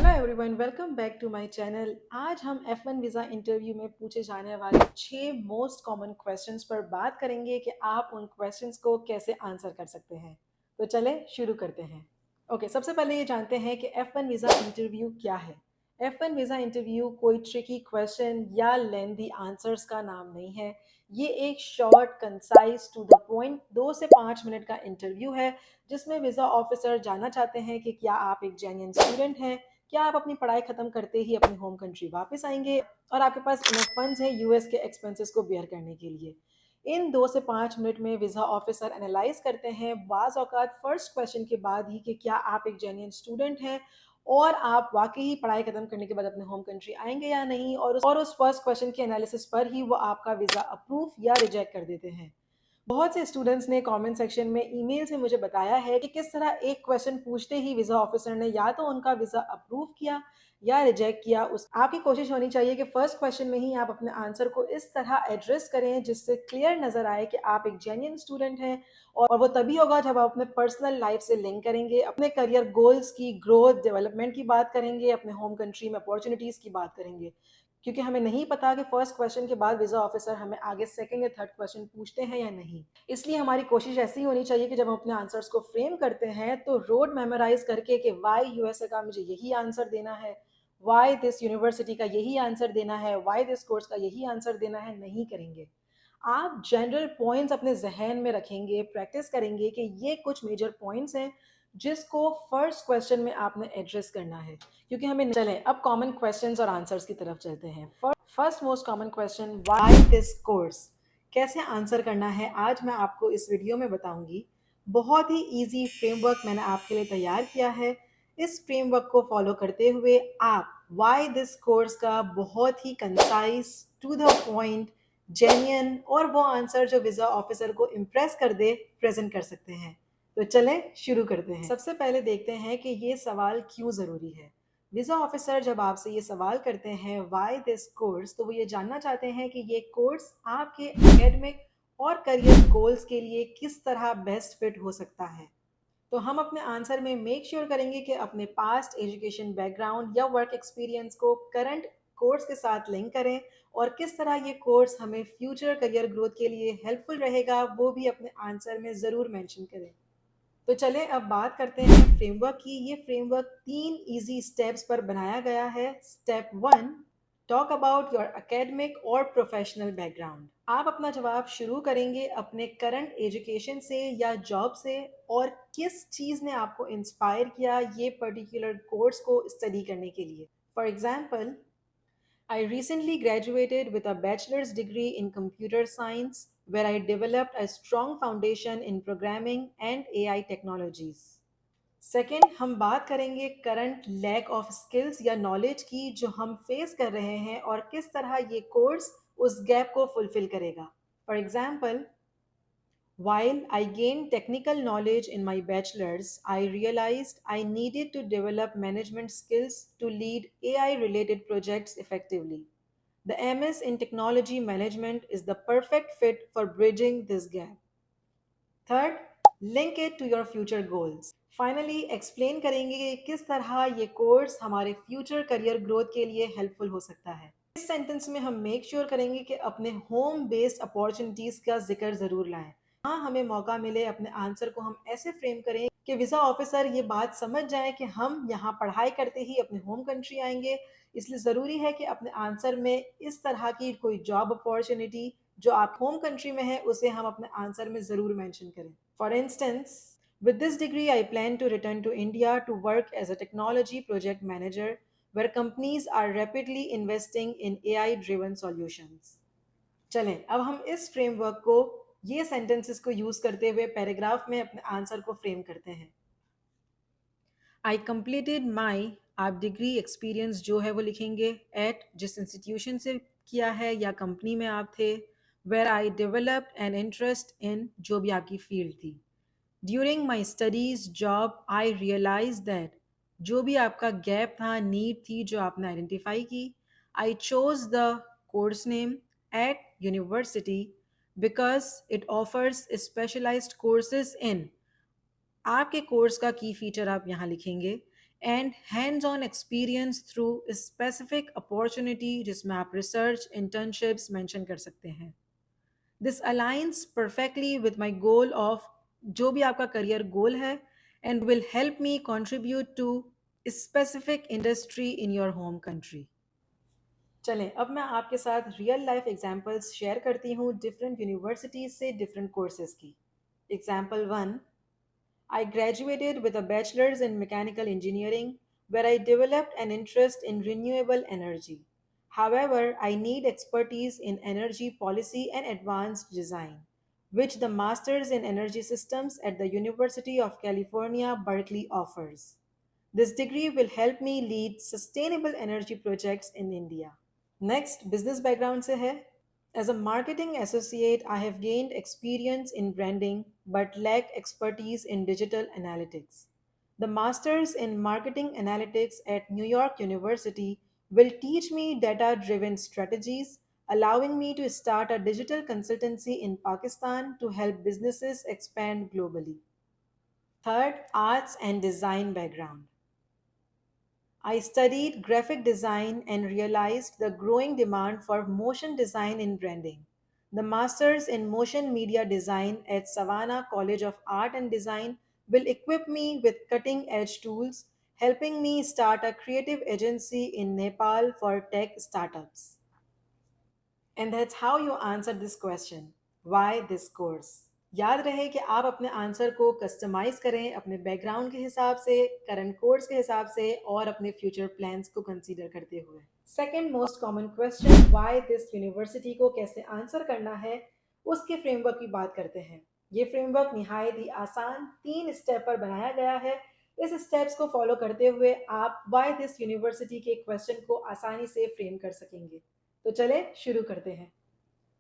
Hello everyone, welcome back to my channel. आज हम F1 visa interview में पूछे जाने वाले 6 मोस्ट कॉमन क्वेश्चंस पर बात करेंगे कि आप उन क्वेश्चंस को कैसे आंसर कर सकते हैं। तो चले शुरू करते हैं। ओके, सबसे पहले ये जानते हैं कि F1 वीज़ा इंटरव्यू क्या है। F1 वीज़ा इंटरव्यू कोई ट्रिकी क्वेश्चन या लेंदी आंसर्स का नाम नहीं है। ये एक short, concise, to the point 2 से 5 मिनट का इंटरव्यू है, जिसमें वीज़ा ऑफिसर जानना चाहते हैं कि क्या आप एक जेन्युइन स्टूडेंट हैं, क्या आप अपनी पढ़ाई खत्म करते ही अपनी होम कंट्री वापस आएंगे और आपके पास इनफ फंड्स हैं यूएस के एक्सपेंसेस को बेयर करने के लिए। इन 2 से 5 मिनट में वीज़ा ऑफिसर एनालाइज करते हैं बाज़ औक़ात फर्स्ट क्वेश्चन के बाद ही कि क्या आप एक जेन्युइन स्टूडेंट हैं और आप वाकई ही पढ़ाई खत्म करने के बाद अपने होम कंट्री आएंगे या नहीं, और उस फर्स्ट क्वेश्चन के एनालिसिस पर ही वो आपका वीज़ा अप्रूव या रिजेक्ट कर देते हैं। बहुत से स्टूडेंट्स ने कमेंट सेक्शन में, ईमेल्स में मुझे बताया है कि किस तरह एक क्वेश्चन पूछते ही वीज़ा ऑफिसर ने या तो उनका वीज़ा अप्रूव किया या रिजेक्ट किया। उस आपकी कोशिश होनी चाहिए कि फर्स्ट क्वेश्चन में ही आप अपने आंसर को इस तरह एड्रेस करें जिससे क्लियर नज़र आए कि आप एक जेन्युइन स्टूडेंट हैं। और वो तभी होगा जब आप अपने पर्सनल लाइफ से लिंक करेंगे, अपने करियर गोल्स की ग्रोथ डेवलपमेंट की बात करेंगे, अपने होम कंट्री में अपॉर्चुनिटीज़ की बात करेंगे। क्योंकि हमें नहीं पता कि फर्स्ट क्वेश्चन के बाद वीज़ा ऑफिसर हमें आगे सेकंड या थर्ड क्वेश्चन पूछते हैं या नहीं। इसलिए हमारी कोशिश ऐसी होनी चाहिए कि जब हम अपने आंसर्स को फ्रेम करते हैं तो रोड मेमोराइज करके कि वाई यूएसए का मुझे यही आंसर देना है, वाई दिस यूनिवर्सिटी का यही आंसर देना है, वाई दिस कोर्स का यही आंसर देना है, नहीं करेंगे। आप जनरल पॉइंट्स अपने जहन में रखेंगे, प्रैक्टिस करेंगे कि ये कुछ मेजर पॉइंट्स हैं जिसको फर्स्ट क्वेश्चन में आपने एड्रेस करना है, क्योंकि हमें चलें अब कॉमन क्वेश्चंस और आंसर्स की तरफ चलते हैं। First most common question, why this course, कैसे आंसर करना है आज मैं आपको इस वीडियो में बताऊंगी। बहुत ही इजी फ्रेमवर्क मैंने आपके लिए तैयार किया है। इस फ्रेमवर्क को फॉलो करते हुए आप व्हाई दिस कोर्स का बहुत ही concise, to the point, genuine और वो आंसर जो वीज़ा ऑफिसर को इम्प्रेस कर दे, प्रेजेंट कर सकते हैं। तो चलें शुरू करते हैं। सबसे पहले देखते हैं कि ये सवाल क्यों ज़रूरी है। वीज़ा ऑफिसर जब आपसे ये सवाल करते हैं व्हाई दिस कोर्स, तो वो ये जानना चाहते हैं कि ये कोर्स आपके एकेडमिक और करियर गोल्स के लिए किस तरह बेस्ट फिट हो सकता है। तो हम अपने आंसर में मेक श्योर करेंगे कि अपने पास्ट एजुकेशन बैकग्राउंड या वर्क एक्सपीरियंस को करंट कोर्स के साथ लिंक करें, और किस तरह ये कोर्स हमें फ्यूचर करियर ग्रोथ के लिए हेल्पफुल रहेगा वो भी अपने आंसर में ज़रूर मेंशन करें। तो चलें अब बात करते हैं फ्रेमवर्क की। ये फ्रेमवर्क 3 इजी स्टेप्स पर बनाया गया है। Step 1, talk about your academic और प्रोफेशनल बैकग्राउंड। आप अपना जवाब शुरू करेंगे अपने करंट एजुकेशन से या जॉब से, और किस चीज़ ने आपको इंस्पायर किया ये पर्टिकुलर कोर्स को स्टडी करने के लिए। For example, I recently graduated with a bachelor's degree in computer science, where I developed a strong foundation in programming and AI technologies. Second, हम बात करेंगे करंट लैक ऑफ स्किल्स या knowledge की जो हम फेस कर रहे हैं और किस तरह ये कोर्स उस गैप को फुलफिल करेगा। For example, while I gained technical knowledge in my bachelor's, I realized I needed to develop management skills to lead AI related projects effectively. The MS in technology management is the perfect fit for bridging this gap. Third, link it to your future goals. Finally explain करेंगे कि किस तरह ये course हमारे future career growth के लिए helpful हो सकता है। इस सेंटेंस में हम मेक श्योर करेंगे कि अपने होम बेस्ड अपॉर्चुनिटीज का जिक्र जरूर लाएं। हाँ, हमें मौका मिले अपने आंसर को हम ऐसे फ्रेम करें कि वीज़ा ऑफिसर ये बात समझ जाए कि हम यहाँ पढ़ाई करते ही अपने होम कंट्री आएंगे। इसलिए ज़रूरी है कि अपने आंसर में इस तरह की कोई जॉब अपॉर्चुनिटी जो आप होम कंट्री में है उसे हम अपने आंसर में ज़रूर मेंशन करें। For instance, with this degree I plan to return to India to work as a technology project manager where companies are rapidly investing in AI driven solutions. चलें अब हम इस फ्रेमवर्क को, ये सेंटेंसेस को यूज करते हुए पैराग्राफ में अपने आंसर को फ्रेम करते हैं। आई कंप्लीटेड माई, आप डिग्री एक्सपीरियंस जो है वो लिखेंगे एट, जिस इंस्टीट्यूशन से किया है या कंपनी में आप थे। Where I developed an interest in, जो भी आपकी फील्ड थी। During my studies job I realise that, जो भी आपका गैप था, नीड थी जो आपने आइडेंटिफाई की। I chose the course name at university because it offers specialised courses in, आपके कोर्स का की फीचर आप यहाँ लिखेंगे and hands on experience through specific opportunity जिसमें आप रिसर्च इंटर्नशिप्स मेंशन कर सकते हैं. This aligns perfectly with my goal of जो भी आपका करियर गोल है and will help me contribute to specific industry in your home country. चलें अब मैं आपके साथ रियल लाइफ एग्जांपल्स शेयर करती हूँ डिफरेंट यूनिवर्सिटीज़ से डिफरेंट कोर्सेज की. Example one, I graduated with a bachelor's in mechanical engineering where I developed an interest in renewable energy. However, I need expertise in energy policy and advanced design, which the Master's in Energy Systems at the University of California, Berkeley offers. This degree will help me lead sustainable energy projects in India. Next, business background से है. As a marketing associate, I have gained experience in branding but lack expertise in digital analytics. The Masters in Marketing Analytics at New York University will teach me data driven strategies, allowing me to start a digital consultancy in Pakistan to help businesses expand globally. Third, arts and design background. I studied graphic design and realized the growing demand for motion design in branding. The Masters in Motion Media Design at Savannah College of Art and Design will equip me with cutting edge tools, helping me start a creative agency in Nepal for tech startups. And that's how you answer this question. Why this course? याद रहे कि आप अपने answer को customise करें अपने background के हिसाब से, करंट कोर्स के हिसाब से और अपने फ्यूचर प्लान्स को कंसीडर करते हुए. Second most common question, why this university, को कैसे आंसर करना है उसके फ्रेमवर्क की बात करते हैं. ये फ्रेमवर्क निहायत ही आसान 3 स्टेप पर बनाया गया है. इस स्टेप्स को फॉलो करते हुए आप व्हाई दिस यूनिवर्सिटी के क्वेश्चन को आसानी से फ्रेम कर सकेंगे. तो चले शुरू करते हैं.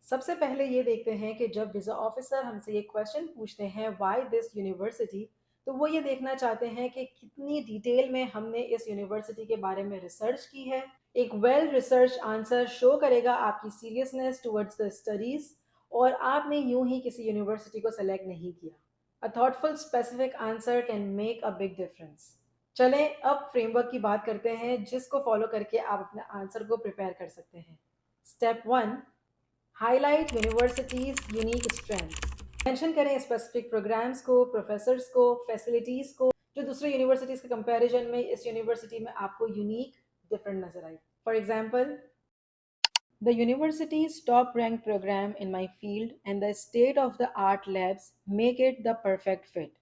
सबसे पहले ये देखते हैं कि जब वीज़ा ऑफिसर हमसे ये क्वेश्चन पूछते हैं व्हाई दिस यूनिवर्सिटी, तो वो ये देखना चाहते हैं कि कितनी डिटेल में हमने इस यूनिवर्सिटी के बारे में रिसर्च की है. एक वेल रिसर्च आंसर शो करेगा आपकी सीरियसनेस टुवर्ड्स द स्टडीज और आपने यूं ही किसी यूनिवर्सिटी को सेलेक्ट नहीं किया. A thoughtful specific answer can make a big difference. चलें अब फ्रेमवर्क की बात करते हैं जिसको फॉलो करके आप अपने आंसर को प्रिपेयर कर सकते हैं. Step one, highlight universities unique strengths. Mention करें स्पेसिफिक प्रोग्राम्स को, प्रोफेसर्स को, फैसिलिटीज़ को जो दूसरे यूनिवर्सिटीज़ के कंपैरिजन में इस यूनिवर्सिटी में आपको यूनिक डिफरेंट नजर आए. For example, the university's top ranked program in my field and the state of the art labs make it the perfect fit.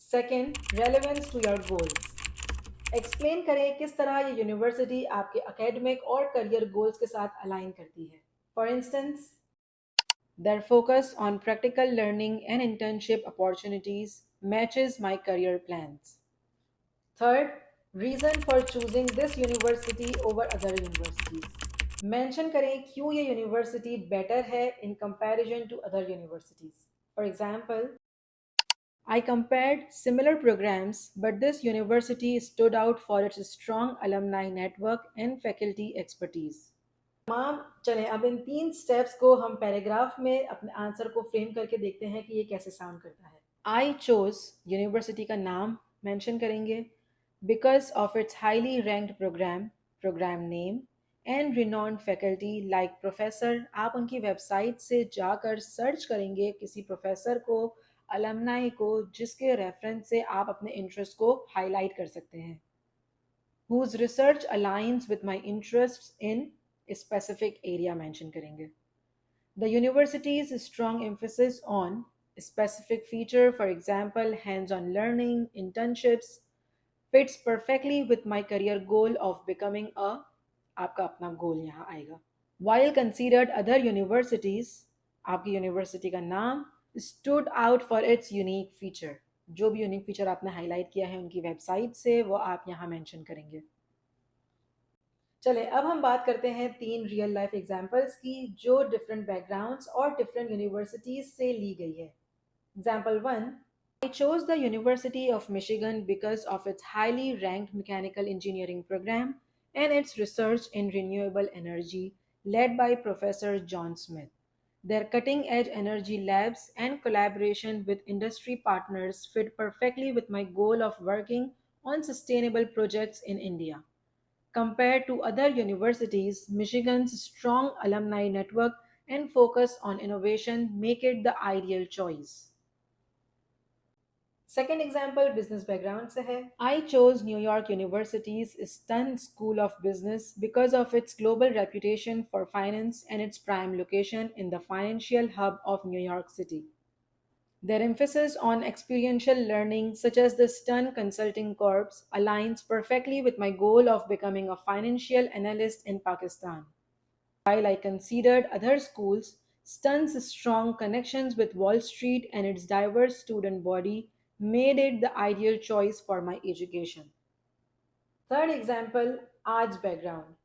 Second, relevance to your goals. Explain करें किस तरह ये university आपके academic और career goals के साथ align करती है. For instance, their focus on practical learning and internship opportunities matches my career plans. Third, reason for choosing this university over other universities. Mention करें क्यों ये यूनिवर्सिटी बेटर है in comparison to other universities. For example, I compared similar programs, but this university stood out for its strong alumni network and faculty expertise. तमाम. चलें अब इन 3 steps को हम paragraph में अपने आंसर को फ्रेम करके देखते हैं कि ये कैसे साउंड करता है. आई चोज, यूनिवर्सिटी का नाम मेंशन करेंगे, because of its highly ranked programme, programme name and renowned faculty like professor. आप उनकी वेबसाइट से जाकर सर्च करेंगे किसी प्रोफेसर को, अलमनाई को, जिसके रेफरेंस से आप अपने इंटरेस्ट को हाईलाइट कर सकते हैं. whose research aligns with my interests in a specific area mention करेंगे. The university's strong emphasis on a specific feature, for example, hands-on learning, internships, fits perfectly with my career goal of becoming a, आपका अपना गोल यहाँ आएगा. While considered other universities, आपकी university का नाम stood out for its unique feature. जो भी unique feature आपने हाईलाइट किया है उनकी वेबसाइट से वो आप यहाँ मेंशन करेंगे. चलें अब हम बात करते हैं 3 रियल लाइफ एग्जांपल्स की जो डिफरेंट बैकग्राउंड्स और डिफरेंट यूनिवर्सिटीज से ली गई है. Example one, I chose the University of Michigan because of its highly ranked mechanical engineering program and its research in renewable energy led by Professor John Smith. Their cutting edge energy labs and collaboration with industry partners fit perfectly with my goal of working on sustainable projects in India. Compared to other universities, Michigan's strong alumni network and focus on innovation make it the ideal choice. Second example business background से है. I chose New York University's Stern School of Business because of its global reputation for finance and its prime location in the financial hub of New York City. Their emphasis on experiential learning, such as the Stern Consulting Corps, aligns perfectly with my goal of becoming a financial analyst in Pakistan. While I considered other schools, Stern's strong connections with Wall Street and its diverse student body made it the ideal choice for my education. Third example, arts background.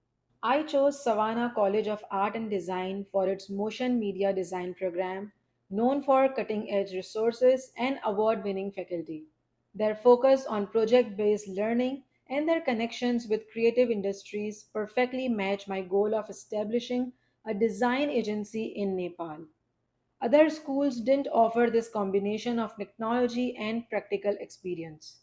I chose Savannah College of Art and Design for its motion media design program, known for cutting edge resources and award winning faculty. Their focus on project based learning and their connections with creative industries perfectly match my goal of establishing a design agency in Nepal. Other schools didn't offer this combination of technology and practical experience.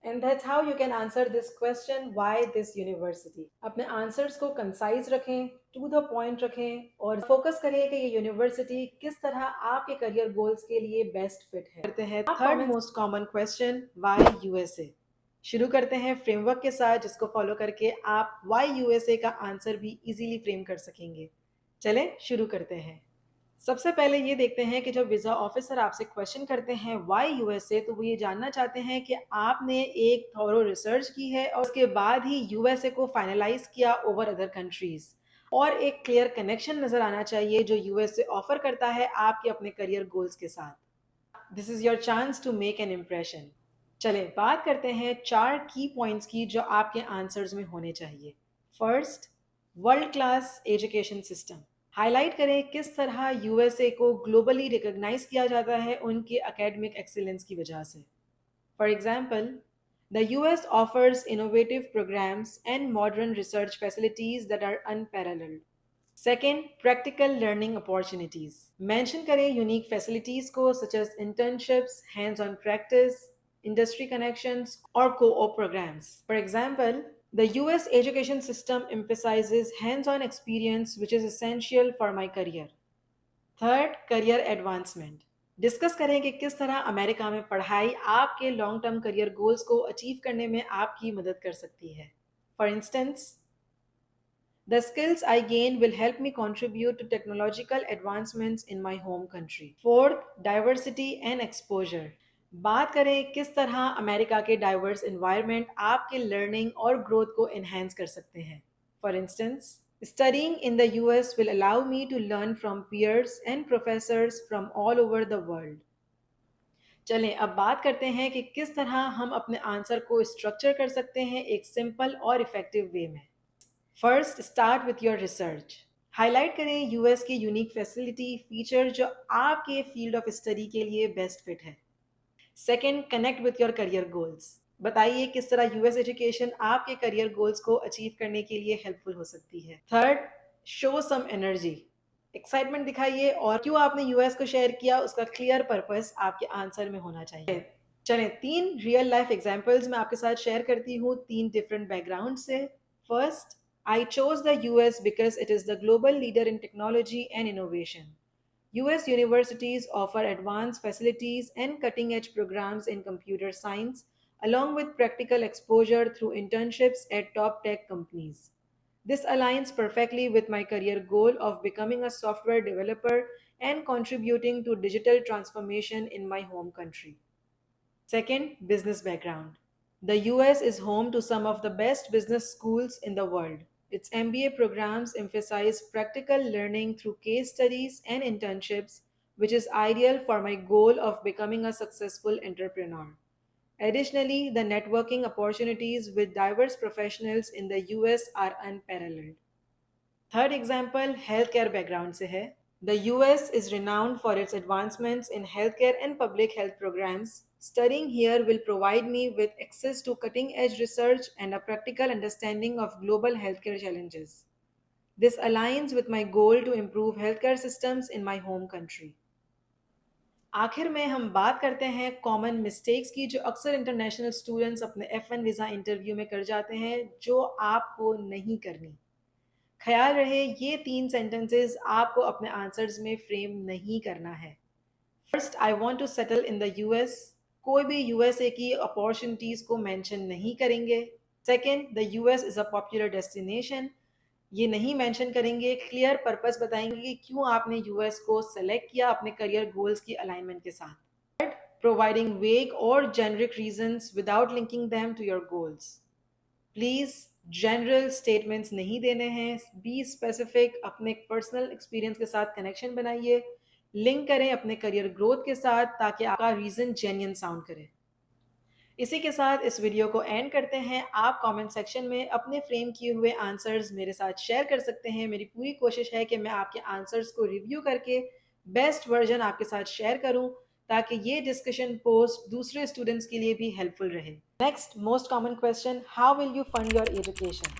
And that's how you can answer this question, why this university. अपने answers को concise रखें, to the point रखें और focus करिए कि ये university किस तरह आपके करियर गोल्स के लिए बेस्ट फिट है. करते हैं third most common question, why USA. शुरू करते हैं फ्रेमवर्क के साथ जिसको फॉलो करके आप वाई यूएसए का आंसर भी इजीली फ्रेम कर सकेंगे. चलें शुरू करते हैं. सबसे पहले ये देखते हैं कि जब वीज़ा ऑफिसर आपसे क्वेश्चन करते हैं वाई यूएसए, तो वो ये जानना चाहते हैं कि आपने एक थॉरो रिसर्च की है और उसके बाद ही यूएसए को फाइनलाइज किया ओवर अदर कंट्रीज, और एक क्लियर कनेक्शन नजर आना चाहिए जो यूएसए ऑफर करता है आपके अपने करियर गोल्स के साथ. This is your chance to make an impression. चलें बात करते हैं चार की पॉइंट्स की जो आपके आंसर्स में होने चाहिए. First, world class education system. Highlight करें किस तरह यूएसए को ग्लोबली रिकॉग्नाइज किया जाता है उनके एकेडमिक एक्सीलेंस की वजह से. For example, the US offers innovative programmes and modern research facilities that are unparalleled. Second, practical learning opportunities. Mention करें यूनिक फैसिलिटीज को such as internships, hands on practice, industry connections, or co-op programs. For example, the US education system emphasizes hands-on experience which is essential for my career. Third, career advancement. Discuss करें कि किस तरह America में पढ़ाई आपके long term career goals को achieve करने में आपकी मदद कर सकती है. For instance, the skills I gain will help me contribute to technological advancements in my home country. Fourth, diversity and exposure. बात करें किस तरह अमेरिका के डाइवर्स एनवायरनमेंट आपके लर्निंग और ग्रोथ को एनहांस कर सकते हैं. For instance, studying in the US will allow me to learn from peers and professors from all over the world. चलें अब बात करते हैं कि किस तरह हम अपने आंसर को स्ट्रक्चर कर सकते हैं एक सिंपल और इफेक्टिव वे में. First, start with your research. Highlight करें यूएस की यूनिक फैसिलिटी फीचर जो आपके फील्ड ऑफ स्टडी के लिए बेस्ट फिट है. Second, connect with your career goals. बताइए किस तरह यूएस एजुकेशन आपके करियर गोल्स को अचीव करने के लिए हेल्पफुल हो सकती है. Third, show some energy. Excitement दिखाइए और क्यों आपने यूएस को शेयर किया उसका क्लियर पर्पस आपके आंसर में होना चाहिए. चलें तीन रियल लाइफ एग्जांपल्स मैं आपके साथ शेयर करती हूँ तीन डिफरेंट बैकग्राउंड से. First, I chose the US because it is the global leader in technology and innovation. US universities offer advanced facilities and cutting edge programs in computer science, along with practical exposure through internships at top tech companies. This aligns perfectly with my career goal of becoming a software developer and contributing to digital transformation in my home country. Second, business background. The US is home to some of the best business schools in the world. Its MBA programs emphasize practical learning through case studies and internships, which is ideal for my goal of becoming a successful entrepreneur. Additionally, the networking opportunities with diverse professionals in the US are unparalleled. Third example, healthcare background से है. The US is renowned for its advancements in healthcare and public health programs. Studying here will provide me with access to cutting edge research and a practical understanding of global healthcare challenges. This aligns with my goal to improve healthcare systems in my home country. आखिर में हम बात करते हैं common mistakes की जो अक्सर international students अपने F1 वीज़ा इंटरव्यू में कर जाते हैं, जो आपको नहीं करनी। ख्याल रहे ये 3 सेंटेंसेस आपको अपने आंसर्स में फ्रेम नहीं करना है। First, I want to settle in the US. कोई भी यूएसए की अपॉर्चुनिटीज को मेंशन नहीं करेंगे। Second, the US is a popular destination. ये नहीं मेंशन करेंगे, क्लियर पर्पस बताएंगे कि क्यों आपने यूएस को सेलेक्ट किया अपने करियर गोल्स की अलाइनमेंट के साथ। प्रोवाइडिंग वेग और generic reasons without linking them to your goals. Please general statements नहीं देने हैं, बी स्पेसिफिक, अपने पर्सनल एक्सपीरियंस के साथ कनेक्शन बनाइए, लिंक करें अपने करियर ग्रोथ के साथ ताकि आपका रीजन जेन्युइन साउंड करे। इसी के साथ इस वीडियो को एंड करते हैं। आप कमेंट सेक्शन में अपने फ्रेम किए हुए आंसर्स मेरे साथ शेयर कर सकते हैं। मेरी पूरी कोशिश है कि मैं आपके आंसर्स को रिव्यू करके बेस्ट वर्जन आपके साथ शेयर करूं ताकि ये डिस्कशन पोस्ट दूसरे स्टूडेंट्स के लिए भी हेल्पफुल रहे। Next most common question, how will you fund your education?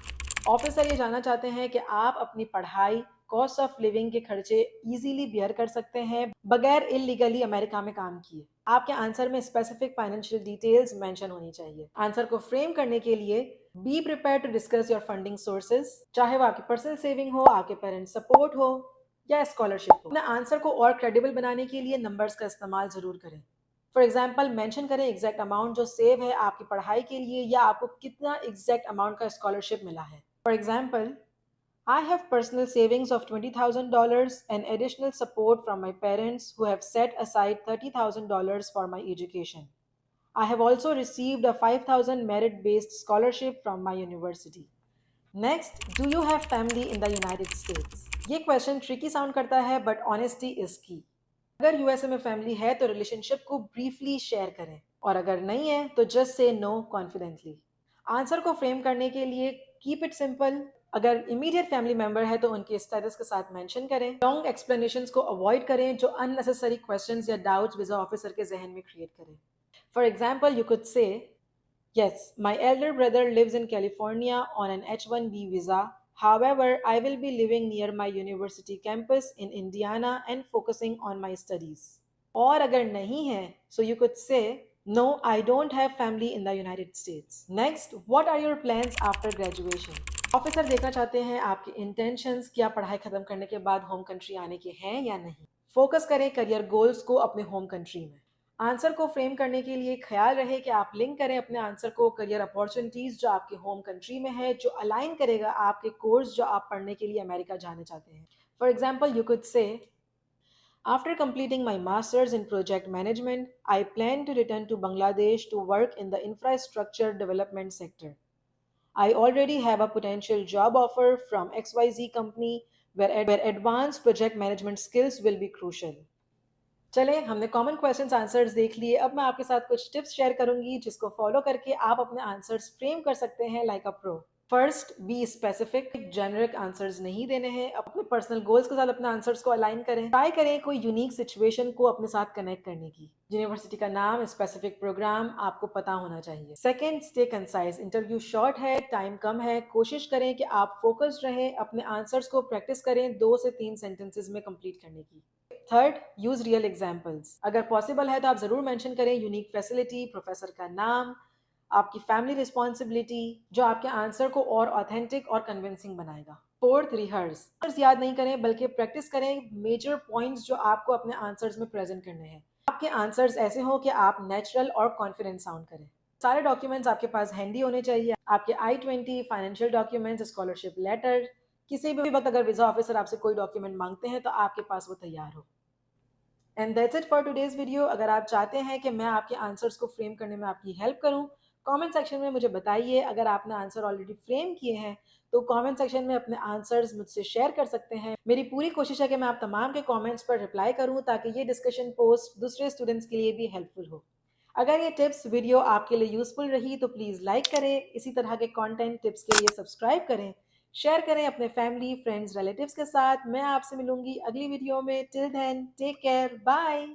Officer ये जानना चाहते हैं कि आप अपनी पढ़ाई, कॉस्ट ऑफ लिविंग के खर्चे इजीली बियर कर सकते हैं बगैर इलीगली अमेरिका में काम किए। आपके आंसर में स्पेसिफिक फाइनेंशियल डिटेल्स मेंशन होनी चाहिए। आंसर को फ्रेम करने के लिए be prepared to discuss your funding sources, चाहे वो आपकी पर्सनल सेविंग हो, आपके पेरेंट्स सपोर्ट हो या स्कॉलरशिप हो। अपने आंसर को और क्रेडिबल बनाने के लिए नंबर्स का इस्तेमाल जरूर करें। फॉर एग्जाम्पल मेंशन करें एग्जैक्ट अमाउंट जो सेव है आपकी पढ़ाई के लिए या आपको कितना एग्जैक्ट अमाउंट का स्कॉलरशिप मिला है। For example, I have personal savings of $20,000 and additional support from my parents who have set aside $30,000 for my education. I have also received a 5,000 merit based scholarship from my university. Next, do you have family in the United States? ये question tricky sound करता है but honesty is की। अगर USA में family है तो relationship को briefly share करें और अगर नहीं है तो just say no confidently. Answer को फ्रेम करने के लिए कीप इट सिंपल। अगर इमीडिएट फैमिली मेंबर है तो उनके स्टेटस के साथ मेंशन करें। लॉन्ग एक्सप्लेनेशंस को अवॉइड करें जो अननेसेसरी क्वेश्चंस या डाउट्स वीजा ऑफिसर के जहन में क्रिएट करें। For example you could say, yes, my elder brother lives in California on an H-1B visa. However, I will be living near my university campus in Indiana and focusing on my studies. और अगर नहीं है, so you could say, no, I don't have family in the United States. Next, what are your plans after graduation? Officer देखना चाहते हैं आपके intentions, क्या पढ़ाई खत्म करने के बाद होम कंट्री आने के हैं या नहीं। फोकस करें करियर गोल्स को अपने होम कंट्री में। आंसर को फ्रेम करने के लिए ख्याल रहे कि आप लिंक करें अपने आंसर को करियर अपॉर्चुनिटीज जो आपके होम कंट्री में है, जो अलाइन करेगा आपके कोर्स जो आप पढ़ने के लिए अमेरिका जाने चाहते हैं। For example you could say, after completing my master's in project management, I plan to return to Bangladesh to work in the infrastructure development sector. I already have a potential job offer from XYZ company where advanced project management skills will be crucial. चले, हमने common questions answers देख लिए। अब मैं आपके साथ कुछ tips share करूंगी जिसको फॉलो करके आप अपने आंसर्स फ्रेम कर सकते हैं like a pro. First, be specific, generic answers नहीं देने हैं। अपने पर्सनल गोल्स के साथ अपने आंसर्स को अलाइन करें। ट्राई करें कोई यूनिक सिचुएशन को अपने साथ कनेक्ट करने की। यूनिवर्सिटी का नाम, स्पेसिफिक प्रोग्राम आपको पता होना चाहिए। Second, stay concise. Interview short है, टाइम कम है, कोशिश करें कि आप फोकस्ड रहें। अपने आंसर्स को प्रैक्टिस करें 2 से 3 सेंटेंसेस में कंप्लीट करने की। Third, use real examples. अगर पॉसिबल है तो आप जरूर मेंशन करें यूनिक फैसिलिटी, प्रोफेसर का नाम, आपकी फैमिली रिस्पॉन्सिबिलिटी जो आपके आंसर को और ऑथेंटिक और कन्विंसिंग बनाएगा। Fourth, rehearse. याद नहीं करें बल्कि प्रैक्टिस करें मेजर पॉइंट्स जो आपको अपने आंसर्स में प्रेजेंट करने हैं। आपके आंसर्स ऐसे हो कि आप नेचुरल और कॉन्फिडेंट साउंड करें। सारे डॉक्यूमेंट्स आपके पास हैंडी होने चाहिए। आपके I-20, financial documents, scholarship letter. किसी भी वक्त अगर वीजा ऑफिसर आपसे कोई डॉक्यूमेंट मांगते हैं तो आपके पास वो तैयार हो। And that's it for today's video. अगर आप चाहते हैं कि मैं आपके आंसर्स को फ्रेम करने में आपकी हेल्प करूं, कमेंट सेक्शन में मुझे बताइए। अगर आपने आंसर ऑलरेडी फ्रेम किए हैं तो कमेंट सेक्शन में अपने आंसर्स मुझसे शेयर कर सकते हैं। मेरी पूरी कोशिश है कि मैं आप तमाम के कमेंट्स पर रिप्लाई करूं ताकि ये डिस्कशन पोस्ट दूसरे स्टूडेंट्स के लिए भी हेल्पफुल हो। अगर ये टिप्स वीडियो आपके लिए यूजफुल रही तो प्लीज़ लाइक करें। इसी तरह के कंटेंट टिप्स के लिए सब्सक्राइब करें, शेयर करें अपने फैमिली, फ्रेंड्स, रिलेटिव्स के साथ। मैं आपसे मिलूंगी अगली वीडियो में। Till then take care, bye.